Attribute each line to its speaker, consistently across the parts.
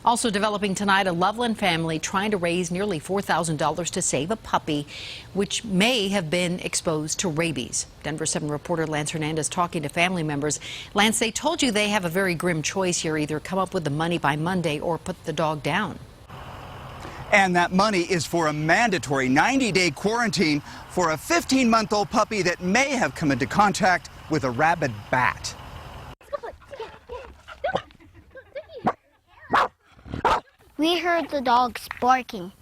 Speaker 1: Also developing tonight, a Loveland family trying to raise nearly $4,000 to save a puppy which may have been exposed to rabies. Denver 7 reporter Lance Hernandez talking to family members. Lance, they told you they have a very grim choice here: either come up with the money by Monday or put the dog down.
Speaker 2: And that money is for a mandatory 90-day quarantine for a 15-month-old puppy that may have come into contact with a rabid bat.
Speaker 3: We heard the dogs barking.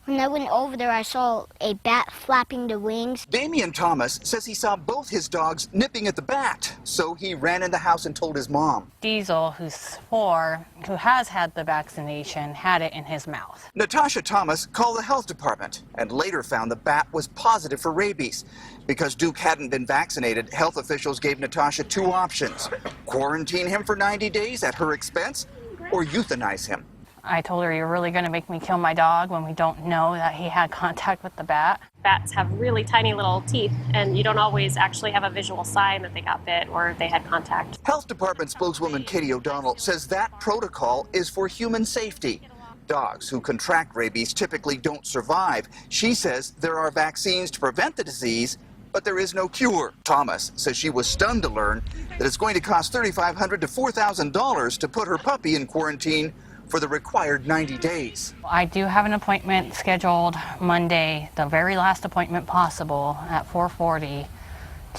Speaker 3: When I went over there, I saw a bat flapping the wings.
Speaker 2: Damian Thomas says he saw both his dogs nipping at the bat, so he ran in the house and told his mom.
Speaker 4: Diesel, who's 4, who has had the vaccination, had it in his mouth.
Speaker 2: Natasha Thomas called the health department and later found the bat was positive for rabies. Because Duke hadn't been vaccinated, health officials gave Natasha 2 options: quarantine him for 90 days at her expense or euthanize him.
Speaker 4: I told her, "You're really going to make me kill my dog when we don't know that he had contact with the bat."
Speaker 5: Bats have really tiny little teeth, and you don't always actually have a visual sign that they got bit or they had contact.
Speaker 2: Health Department spokeswoman Katie O'Donnell says that protocol is for human safety. Dogs who contract rabies typically don't survive. She says there are vaccines to prevent the disease, but there is no cure. Thomas says she was stunned to learn that it's going to cost $3,500 to $4,000 to put her puppy in quarantine for the required 90 days.
Speaker 4: I do have an appointment scheduled Monday, the very last appointment possible, at 4:40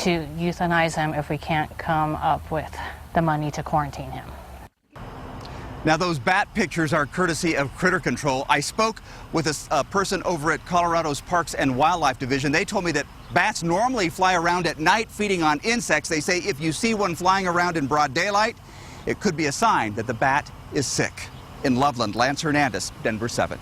Speaker 4: to euthanize him if we can't come up with the money to quarantine him.
Speaker 2: Now, those bat pictures are courtesy of Critter Control. I spoke with a person over at Colorado's Parks and Wildlife Division. They told me that bats normally fly around at night feeding on insects. They say if you see one flying around in broad daylight, it could be a sign that the bat is sick. In Loveland, Lance Hernandez, Denver 7.